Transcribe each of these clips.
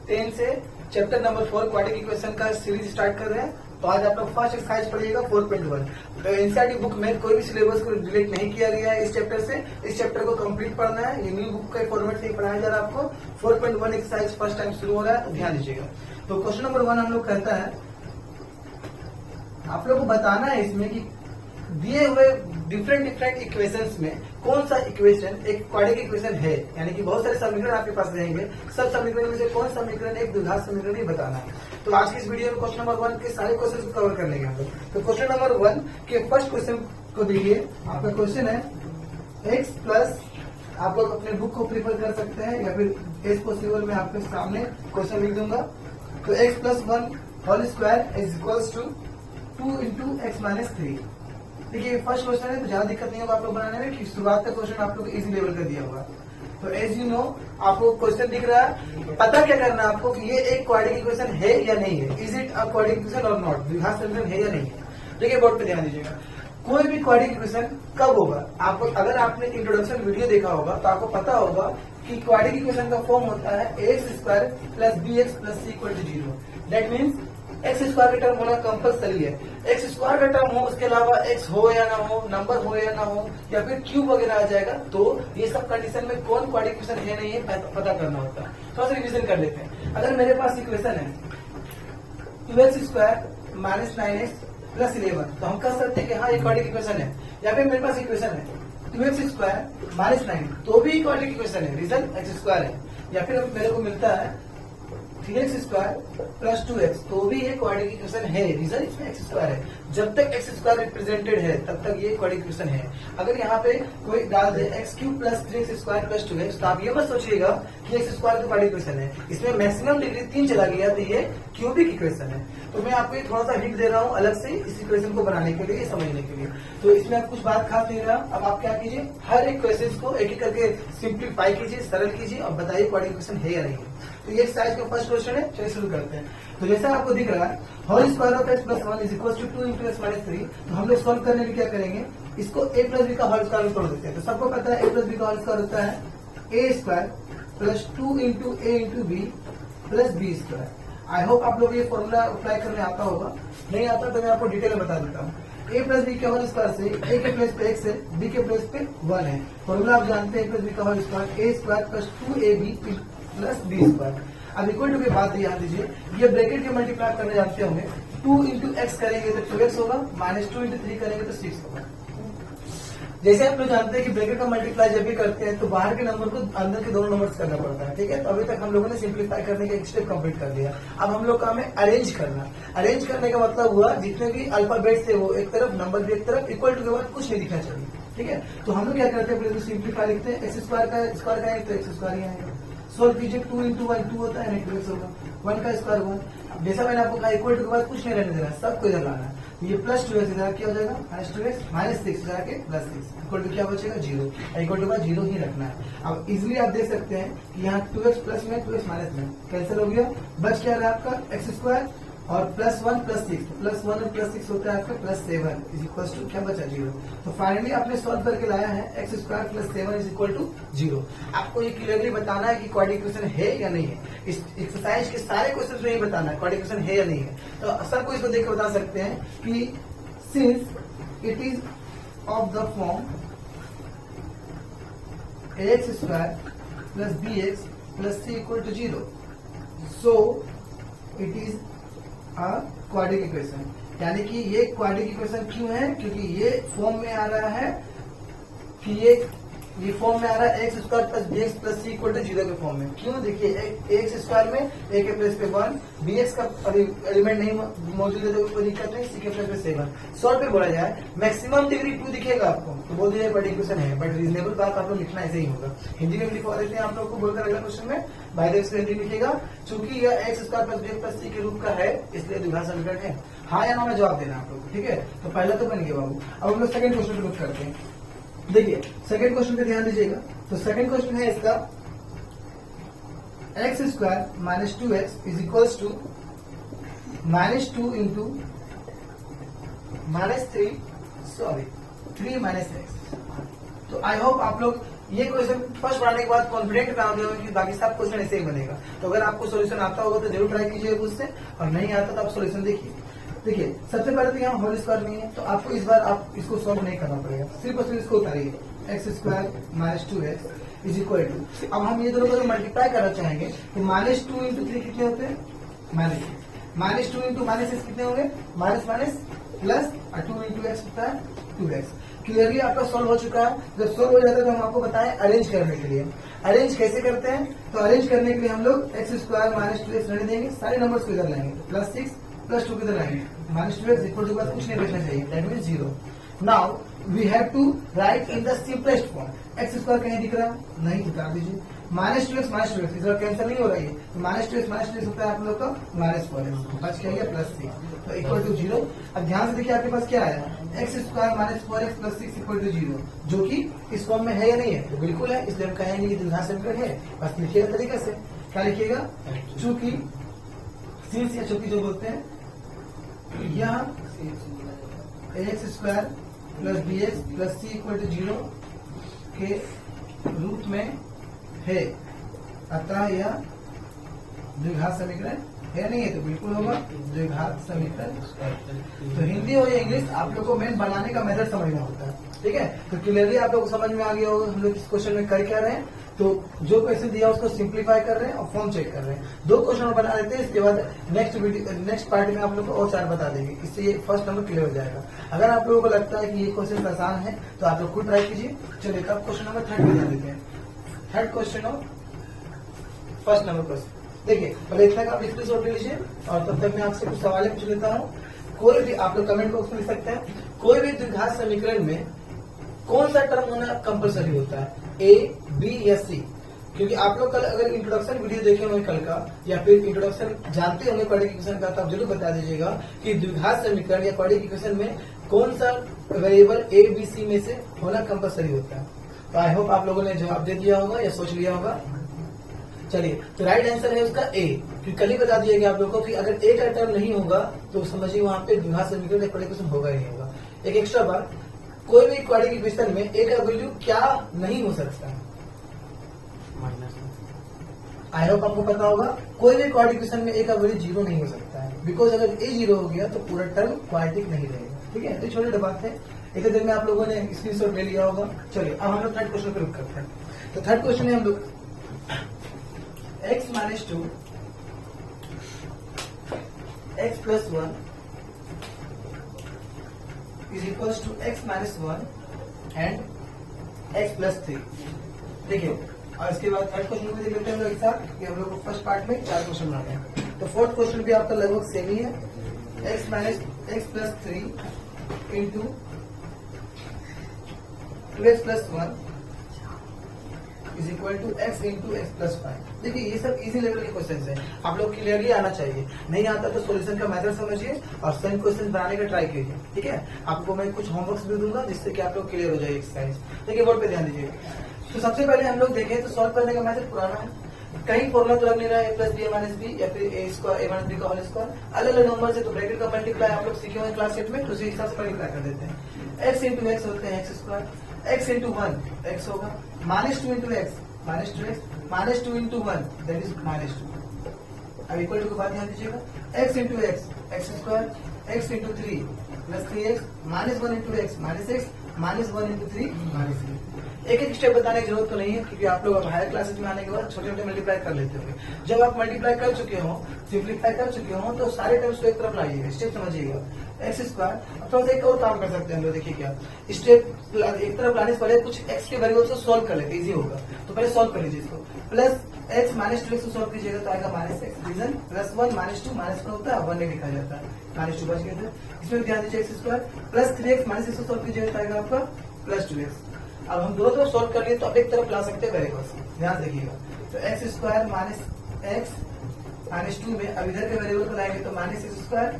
10 से chapter number 4 quadratic equation का series start कर रहे हैं। तो आज आप लोग फर्स्ट एक्सरसाइज पढ़िएगा 4.1। तो एनसीईआरटी बुक में कोई भी सिलेबस को डिलीट नहीं किया गया है इस चैप्टर से। इस चैप्टर को कंप्लीट पढ़ना है। ये न्यू बुक के फॉर्मेट से पढ़ाया जा रहा है आपको। 4.1 एक्सरसाइज फर्स्ट टाइम शुरू हो रहा है, तो ध्यान दीजिएगा। तो क्वेश्चन नंबर 1 हम लोग कहता है, आप लोग को बताना है इसमें कि दिए हुए डिफरेंट इक्वेशंस में कौन सा इक्वेशन एक क्वाड्रेटिक इक्वेशन है, यानी कि बहुत सारे समीकरण आपके पास रहेंगे। सब समीकरण में से कौन समीकरण एक द्विघात समीकरण ही बताना है। तो आज की इस वीडियो में क्वेश्चन नंबर 1 के सारे क्वेश्चन को कवर कर लेंगे हम लोग। तो क्वेश्चन नंबर 1 के फर्स्ट क्वेश्चन को देखिए। आपका क्वेश्चन है x प्लस, आप लोग अपने बुक को प्रीफर कर सकते हैं या फिर एज पॉसिबल में आपके सामने क्वेश्चन लिख दूंगा। तो x plus 1 whole square is equals to 2 into X minus 3। देखिए फर्स्ट क्वेश्चन है, तो ज्यादा दिक्कत नहीं होगा आप लोग बनाने में, कि शुरुआत का क्वेश्चन आप लोग इजी लेवल का दिया होगा। तो एज यू नो आपको क्वेश्चन दिख रहा है, पता क्या करना है आपको कि ये एक क्वाड्रेटिक इक्वेशन है या नहीं है। Is it a quadratic equation और नॉट, द्विघात समीकरण है या नहीं है। देखिए बोर्ड पे ध्यान दीजिएगा। कोई भी क्वाड्रेटिक इक्वेशन कब होगा, आपको अगर आपने इंट्रोडक्शन वीडियो देखा होगा तो आपको पता होगा कि क्वाड्रेटिक इक्वेशन का फॉर्म होता है x square plus B x plus C equal to 0। That means X square का टर्म होना कंपल्सरी है। एक्स स्क्वायर का टर्म हो, उसके अलावा एक्स हो या ना हो, नंबर हो या ना हो, या फिर क्यूब वगैरह आ जाएगा, तो ये सब कंडीशन में कौन क्वाड्रेटिक इक्वेशन है नहीं है पता करना होता है। थोड़ा सा रिविजन कर लेते हैं। अगर मेरे पास इक्वेशन है 2x square minus 9x plus 11, तो हम कह सकते हैं कि हाँ ये क्वाड्रेटिक इक्वेशन है। या फिर मेरे पास इक्वेशन है 2x स्क्वायर माइनस 9, तो भी क्वाड्रेटिक इक्वेशन है, रीजन एक्स स्क्वायर है। या फिर मेरे को मिलता है 3x स्क्वायर प्लस 2x, तो भी ये क्वाड्रेटिक इक्वेशन है, रीजन इसमें एक्स स्क्वायर है। जब तक एक्स स्क्वायर रिप्रेजेंटेड है तब तक ये क्वाड्रेटिक इक्वेशन है। अगर यहाँ पे कोई डाल दे X cube plus 3x square plus 2x, तो आप ये मत सोचिएगा कि एक्स स्क्वायर तो क्वाड्रेटिक इक्वेशन है। इसमें मैक्सिमम डिग्री 3 चला गया तो ये क्यूबिक इक्वेशन है। तो मैं आपको थोड़ा सा हिंट दे रहा हूँ अलग से इस इक्वेशन को बनाने के लिए, समझने के लिए। तो इसमें आप कुछ बात खास नहीं रहा। अब आप क्या कीजिए, हर एक क्वेश्चन को एक एक करके सिंप्लीफाई कीजिए, सरल कीजिए और बताइए क्वाड्रेटिक इक्वेशन है या नहीं है। तो ये एक्सरसाइज का फर्स्ट क्वेश्चन है, चलिए शुरू करते हैं। तो जैसा आपको दिख रहा है whole square of X plus 1 is equal to 2 into X minus 3। तो हम लोग सॉल्व करने के क्या करेंगे, इसको a प्लस बी का होल स्क्वायर में तोड़ देते हैं। तो सबको पता है a प्लस बी का होल स्क्वायर होता है a square plus 2 into a into b plus b square. I hope आप लोग ये फॉर्मूला अप्लाई करने आता होगा। नहीं आता तो मैं आपको डिटेल में बता देता हूँ। a प्लस बी के होल स्क्वायर से a के प्लेस पे x है, b के प्लेस पे 1 है। फॉर्मूला आप जानते हैं a प्लस बी का whole square a square plus 2ab plus b square. अब इक्वल टू के बाद ध्यान दीजिए, ये ब्रैकेट के मल्टीप्लाई करने जानते होंगे। 2 इंटू एक्स करेंगे तो 2x होगा, माइनस 2 इंटू 3 करेंगे तो 6 होगा। जैसे आप लोग जानते हैं कि ब्रैकेट का मल्टीप्लाई जब भी करते हैं तो बाहर के नंबर को अंदर के दोनों नंबर्स करना पड़ता है, ठीक है। तो अभी तक हम लोगों ने सिंप्लीफाई करने का एक स्टेप कंप्लीट कर दिया। अब हम लोग काम है अरेंज करना। अरेंज करने का मतलब हुआ जितने भी अल्फाबेट थे वो एक तरफ, नंबर भी एक तरफ, इक्वल टू के बाद कुछ नहीं दिखना चाहिए, ठीक है। तो हम लोग क्या करते हैं, पहले सिंप्लीफाई लिखते हैं। एक्स स्क्वायर का स्क्वायर करेंगे तो एक्स स्क्वायर ही आएगा। सोल्व कीजिए, 2 इंटू 1 2 होता है, 2x होगा। 1 का स्क्वायर 1। अब जैसा मैंने आपको कहा इक्वल टू के बाद कुछ नहीं रहने देना, सबको इधर लाना है। ये प्लस 2x इधर क्या हो जाएगा, माइनस 2x माइनस 6 इधर के प्लस 6 इक्वल टू क्या बचेगा 0। इक्वल टू का 0 ही रखना है। अब इजिली आप देख सकते हैं कि यहाँ 2x प्लस में 2x माइनस में कैंसिल हो गया। बच क्या रहा आपका एक्स स्क्वायर और प्लस 1 प्लस 6, प्लस 1 और प्लस 6 होता है आपका प्लस 7 इज इक्वल टू क्या बचा 0। तो फाइनली आपने सॉल्व करके लाया है x square plus 7 is equal to 0। आपको ये क्लियरली बताना है कि क्वाड्रेटिक इक्वेशन है या नहीं है। इस एक्सरसाइज के सारे क्वेश्चन में ही बताना है क्वाड्रेटिक इक्वेशन है या नहीं है। तो सबको इसको देख के बता सकते हैं कि since it is of the form x square plus B x plus C equal to 0, so it is quadratic equation. यानी कि ये क्वाड्रेटिक इक्वेशन क्यों है, क्योंकि ये फॉर्म में आ रहा है कि ये फॉर्म में आ रहा है x square plus B x plus C equal to 0 के फॉर्म में। क्यों, देखिए एक्स स्क्वायर में ए के प्लेस पे 1, बी एक्स का अभी एलिमेंट नहीं मौजूद है तो कोई दिक्कत नहीं, सी के प्लेस पे 7। सॉल्व पे बोला जाए मैक्सिमम डिग्री 2 दिखेगा आपको तो बोल दीजिए क्वाड्रेटिक इक्वेशन है, बट रीजनेबल बात आप लोग लिखना ऐसे ही होगा। हिंदी में लिखवा देते हैं आप लोग को, बोलकर अगला क्वेश्चन में बाय द हिंदी लिखेगा। चूंकि यह x square plus B x plus C के रूप का है इसलिए द्विघात समीकरण है। हाँ या ना में जवाब देना आप लोग को, ठीक है। तो पहला तो बन गया बाबू। अब हम लोग सेकंड क्वेश्चन को करते हैं। देखिए सेकंड क्वेश्चन पे ध्यान दीजिएगा। तो सेकंड क्वेश्चन है इसका x square minus 2x is equals to minus 2 into minus 3 minus x। तो आई होप आप लोग ये क्वेश्चन फर्स्ट पढ़ाने के बाद कॉन्फिडेंट बना दिया कि बाकी सब क्वेश्चन ऐसे ही बनेगा। तो अगर आपको सोल्यूशन आता होगा तो जरूर ट्राई कीजिए उससे, और नहीं आता तो आप सोल्यूशन देखिए। देखिए सबसे पहले तो यहाँ होल स्क्वायर नहीं है, तो आपको इस बार आप इसको सॉल्व नहीं करना पड़ेगा, सिर्फ और सिर्फ इसको उतारिए। X square minus 2x is equal to, अब हम ये दोनों को मल्टीप्लाई करना चाहेंगे तो -2 इंटू 3 कितने होते हैं, -2 इंटू -x कितने होंगे, माइनस माइनस प्लस, और 2 इंटू एक्स होता है 2x। क्लियरली आपका सॉल्व हो चुका है। जब सॉल्व हो जाता है तो हम आपको बताएं अरेंज करने के लिए। अरेंज कैसे करते हैं, तो अरेंज करने के लिए हम लोग एक्स स्क्वायर माइनस 2x रहने देंगे, सारे नंबर्स को इधर लाएंगे, +6 +2 किधर लाएंगे, -2x इक्वल टू के बाद कुछ नहीं बचना चाहिए, that mean 0। Now we have to write in the simplest form. X square कहीं दिख रहा नहीं, उतार दीजिए, -2x इधर कैंसिल नहीं हो रहा है, तो -2x होता है आप लोग का -4x, बच क्या गया +6, तो इक्वल टू 0। अब ध्यान से देखिए आपके पास क्या आया, x square -4x + 6 equal to 0, जो कि इस फॉर्म में है या नहीं है, तो बिल्कुल है, इसलिए हम कहेंगे कि द्विघात समीकरण है। बस लिखिएगा तरीके से, क्या लिखिएगा, चूंकि सिंस या चूंकि जो बोलते हैं, यह x square plus bx plus c equal to 0 के रूप में है, अतः यह द्विघात समीकरण है नहीं है, तो बिल्कुल होगा द्विघात समीकरण। तो हिंदी और इंग्लिश आप लोग को मेन बनाने का मेथड समझना होता है, ठीक है। तो क्लियरली आप लोग को समझ में आ गया होगा हम लोग इस क्वेश्चन में कर क्या रहे हैं। तो जो क्वेश्चन दिया उसको सिंप्लीफाई कर रहे हैं और फॉर्म चेक कर रहे हैं। 2 क्वेश्चन बना देते हैं, इसके बाद नेक्स्ट पार्ट में आप लोग को और 4 बता देंगे, इससे ये फर्स्ट नंबर क्लियर हो जाएगा। अगर आप लोगों को लगता है कि ये क्वेश्चन आसान है तो आप लोग खुद ट्राई कीजिए। चलिए तब क्वेश्चन नंबर 3 में ध्यान देते हैं। थर्ड क्वेश्चन और फर्स्ट नंबर क्वेश्चन देखिए, पहले इतना आप स्क्रीनशॉट ले लीजिए और तब तक मैं आपसे कुछ सवाल पूछ लेता हूँ। कोई भी आप लोग कमेंट बॉक्स में लिख सकते हैं, कोई भी द्विघात समीकरण में कौन सा टर्म होना कंपलसरी होता है, ए, बी या सी। क्योंकि आप लोग कल अगर इंट्रोडक्शन वीडियो देखे होंगे कल का, या फिर इंट्रोडक्शन जानते होंगे क्वाड्रेटिक इक्वेशन का, तो आप जरूर बता दीजिएगा कि द्विघात समीकरण या क्वाड्रेटिक इक्वेशन में कौन सा वेरिएबल ए, बी, सी में से होना कंपलसरी होता है। तो आई होप आप लोगों ने जवाब दे दिया होगा या सोच लिया होगा। चलिए, तो राइट आंसर है उसका ए, क्योंकि कल ही बता दिया गया आप लोगों को कि अगर ए का टर्म नहीं होगा तो समझिए वहां पे द्विघात समीकरण या क्वाड्रेटिक इक्वेशन होगा ही नहीं होगा। एक एक्स्ट्रा बात, कोई भी क्वाड्रेटिक इक्वेशन में ए का वैल्यू क्या नहीं हो सकता है, आई होप आपको पता होगा। कोई भी क्वाड्रेटिक इक्वेशन में ए का वैल्यू 0 नहीं हो सकता है, बिकॉज अगर ए 0 हो गया तो पूरा टर्म क्वाड्रेटिक नहीं रहेगा, ठीक है। तो छोटी बात है, इतने देर में आप लोगों ने स्क्रीनशॉट ले लिया होगा। चलिए अब हम लोग थर्ड क्वेश्चन पे रुक करते हैं। तो थर्ड क्वेश्चन है हम लोग x minus 2 x plus 1 is equal to x minus 1 and x plus 3। देखिए, और इसके बाद थर्ड क्वेश्चन भी देख लेते हैं हम लोग एक साथ, कि हम लोग को फर्स्ट पार्ट में 4 क्वेश्चन बनाने हैं। तो फोर्थ क्वेश्चन भी आपका लगभग सेम ही है, x plus 3 into 2x plus 1 is equal to x into x plus 5। देखिए ये सब इजी लेवल के क्वेश्चन है, आप लोग क्लियरली आना चाहिए। नहीं आता तो सॉल्यूशन का मेथड समझिए और सेम क्वेश्चन बनाने का ट्राई कीजिए, ठीक है। आपको मैं कुछ होमवर्क्स भी दूंगा जिससे कि आप लोग क्लियर हो जाए एक्सरसाइज। देखिए बोर्ड पे ध्यान दीजिए। तो सबसे पहले हम लोग देखें तो सॉल्व करने का मेथड पुराना है, कहीं फॉर्मुला तो लग नहीं रहा है, a plus b minus b या फिर a square a minus b का होल स्क्वायर। अलग अलग नंबर से तो ब्रैकेट का मल्टीप्लाई आप लोग सीखे हुए क्लास 8 में, तो उसी हिसाब से मल्टीप्लाई कर देते हैं। x इंटू एक्स होते हैं x square, x into 1 x होगा, -2 into X minus 2x, -2 into 1 that is -2। अब इक्वल टू के बाद ध्यान दीजिएगा, x into x x square, x into 3 plus 3x, -1 into X minus x, -1 into 3 minus 3। एक एक स्टेप बताने की जरूरत तो नहीं है, क्योंकि आप लोग अब हायर क्लासेस में आने के बाद छोटे छोटे मल्टीप्लाई कर लेते होंगे। जब आप मल्टीप्लाई कर चुके हो, सिंप्लीफाई कर चुके हो, तो सारे टर्म्स को एक तरफ लाइएगा, स्टेप समझिएगा। एक्स स्क्वायर, अब थोड़ा सा एक और काम कर सकते हैं हम लोग, देखिए क्या स्टेप एक तरफ लाने से पहले कुछ एक्स के वेरिएबल को सॉल्व कर लेते, इजी होगा। तो पहले सॉल्व कर लीजिए इसको, प्लस एक्स माइनस 2x को सॉल्व कीजिएगा तो आएगा -x, रीजन +1 -2 -1 होता है, 1 नहीं लिखा जाता है, -2 बच गया था। इसमें ध्यान दीजिए, x square plus 3x minus x को सॉल्व कीजिएगा तो आएगा आपका +2x। अब हम दोनों तरफ सॉल्व कर लिए तो अब एक तरफ ला सकते हैं वेरिएबल्स, ध्यान देखिएगा। तो x square minus x minus 2 में अब इधर के वेरिएबल को लाएंगे तो -x स्क्वायर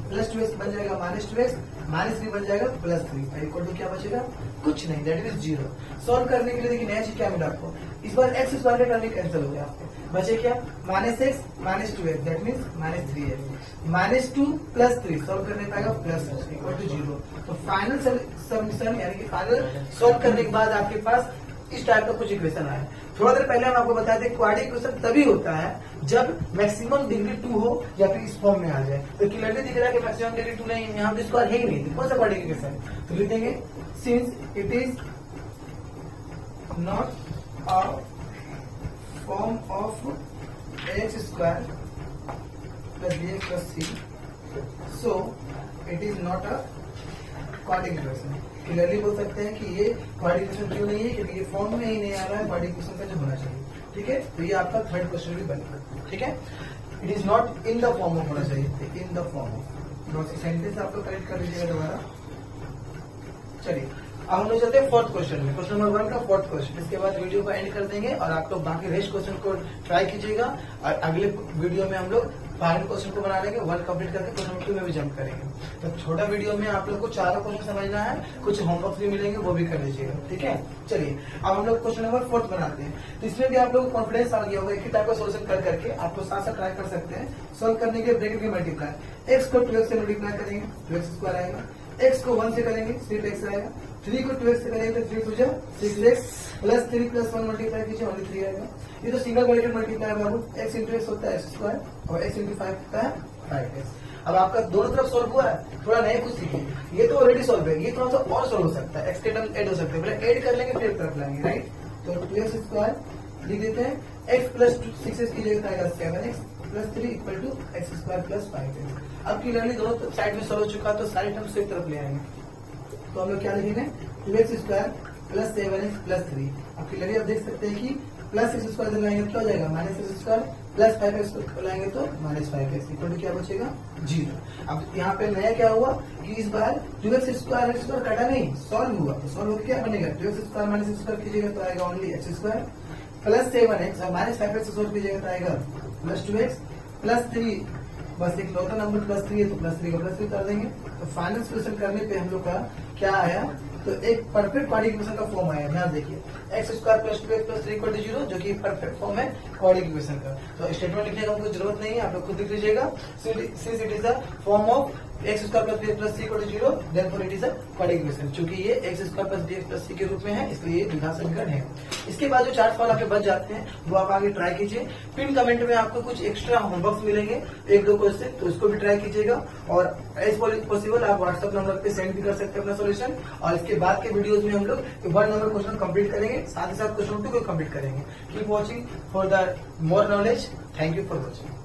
प्लस 2x बन जाएगा -2x, -3 बन जाएगा +3, इक्वल टू क्या बचेगा, कुछ नहीं, दैट इज 0। सॉल्व करने के लिए देखिए नया चीज क्या मिला आपको, इस बार एक्स स्क्वायर का टर्म कैंसिल हो गया आपको, बचे क्या -x -2x that means -3x, -2 plus 3 solve करने पाएगा +6 इक्वल टू 0। तो फाइनल सॉल्यूशन यानी कि फाइनल सॉल्व करने के बाद आपके पास इस टाइप का कुछ इक्वेशन आया। थोड़ा देर पहले हम आपको बताए थे क्वाड्रेटिक इक्वेशन तभी होता है जब मैक्सिमम डिग्री 2 हो या फिर इस फॉर्म में आ जाए। तो क्लियरली दिख रहा है कि मैक्सिमम डिग्री 2 नहीं, यहाँ पे स्क्वायर है ही नहीं, कौन सा क्वाड्रेटिक इक्वेशन? तो लिख देंगे since it is not a form of x square plus B x plus c, so it is not a quadratic equation. Clearly बोल सकते हैं कि ये क्वाड्रेटिक इक्वेशन क्यों नहीं है, क्योंकि ये फॉर्म में ही नहीं आ रहा है क्वाड्रेटिक इक्वेशन का जो होना चाहिए। ठीक है, तो ये आपका थर्ड क्वेश्चन भी बनेगा। ठीक है, it is not in the form of होना चाहिए, in the form of. Sentence आप लोग करेक्ट कर लीजिएगा दोबारा। चलिए अब हम लोग चलते हैं फोर्थ क्वेश्चन में, क्वेश्चन नंबर 1 का फोर्थ क्वेश्चन। इसके बाद वीडियो को एंड कर देंगे और आप लोग बाकी रेस्ट क्वेश्चन को ट्राई कीजिएगा और अगले वीडियो में हम लोग फाइनल क्वेश्चन को बना लेंगे, 1 कंप्लीट करके क्वेश्चन नंबर 2 में भी जंप करेंगे। तो छोटा वीडियो में आप लोग को चारों क्वेश्चन समझना है, कुछ होमवर्क भी मिलेंगे वो भी कर लीजिएगा। ठीक है, चलिए अब हम लोग क्वेश्चन नंबर 4 बनाते हैं। तो इसमें भी आप लोग को कॉन्फिडेंस आ गया होगा, एक ही टाइप का सोल्यूशन कर करके आप लोग साथ साथ ट्राई कर सकते हैं। सोल्व करने के ब्रैकेट में मल्टीप्लाई, एक्स को 2x से मल्टीप्लाई करेंगे 2x स्क्वायर आएगा, x को 1 से करेंगे 3x आएगा, 3 को 2x से करेंगे तो 3 2 6x प्लस 3 प्लस 1 मल्टीप्लाई कीजिए ओनली 3 आएगा। ये तो सिंगल ब्रैकेट मल्टीप्लाई है बाबू, x इंटू एक्स होता है एक्स स्क्वायर और x इंटू 5 होता है 5x। अब आपका दोनों तरफ सोल्व हुआ है, थोड़ा नया कुछ सीखिए। ये तो ऑलरेडी सोल्व है, ये थोड़ा सा और सोल्व हो सकता है, x के टर्म ऐड हो सकते हैं, पहले ऐड कर लेंगे फिर तरफ लाएंगे, राइट। तो 2x स्क्वायर लिख देते हैं, x प्लस 6x की जगह आएगा 7x plus 3 equal to x square plus 5x। अब क्लियरली दोनों साइड में सोल्व हो चुका, तो सारे टर्म्स एक तरफ ले आएंगे। तो हम लोग क्या लिखेंगे 2x square plus 7x plus 3। अब क्लियरली आप देख सकते हैं कि प्लस एक्स स्क्वायर जब लाएंगे तो क्या हो जाएगा minus x square, plus 5x लाएंगे तो माइनस 5x इक्वल टू क्या बचेगा 0। अब यहाँ पे नया क्या हुआ कि इस बार 2x स्क्वायर एक्स स्क्वायर काटा नहीं, सॉल्व हुआ। तो सॉल्व होकर क्या बनेगा 2x square minus x square कीजिएगा तो आएगा only x square plus 7x और माइनस 5x सॉल्व कीजिएगा तो आएगा प्लस 2x प्लस 3। बस एक लौता नंबर प्लस 3 है तो प्लस 3 का प्लस 3 कर देंगे। तो फाइनल सोल्यूशन करने पे हम लोग का क्या आया, तो एक परफेक्ट क्वाड्रेटिक इक्वेशन का फॉर्म आया। ध्यान देखिए x square plus 2x plus 3 equal to 0, जो कि परफेक्ट फॉर्म है क्वाड्रेटिक इक्वेशन का। तो स्टेटमेंट लिखने का हमको जरूरत नहीं है, आप लोग खुद लिख लीजिएगा। Since it is the form of x square plus 2x plus 3 equal to 0, therefore it is a quadratic equation. चूंकि ये x square plus bx plus c के रूप में है, इसलिए ये द्विघात समीकरण है। इसके बाद जो 4 सवाल आपके बच जाते हैं वो आप आगे ट्राई कीजिए। पिन कमेंट में आपको कुछ एक्स्ट्रा होमवर्क मिलेंगे 1-2 क्वेश्चन, तो उसको भी ट्राई कीजिएगा। और एज पॉसिबल आप व्हाट्सएप नंबर पे सेंड भी कर सकते हैं अपना सोल्यूशन। और इसके बाद के वीडियोज में हम लोग 1 नंबर क्वेश्चन कंप्लीट करेंगे, साथ ही साथ क्वेश्चन 2 को कंप्लीट करेंगे। Keep watching for the more knowledge. Thank you for watching.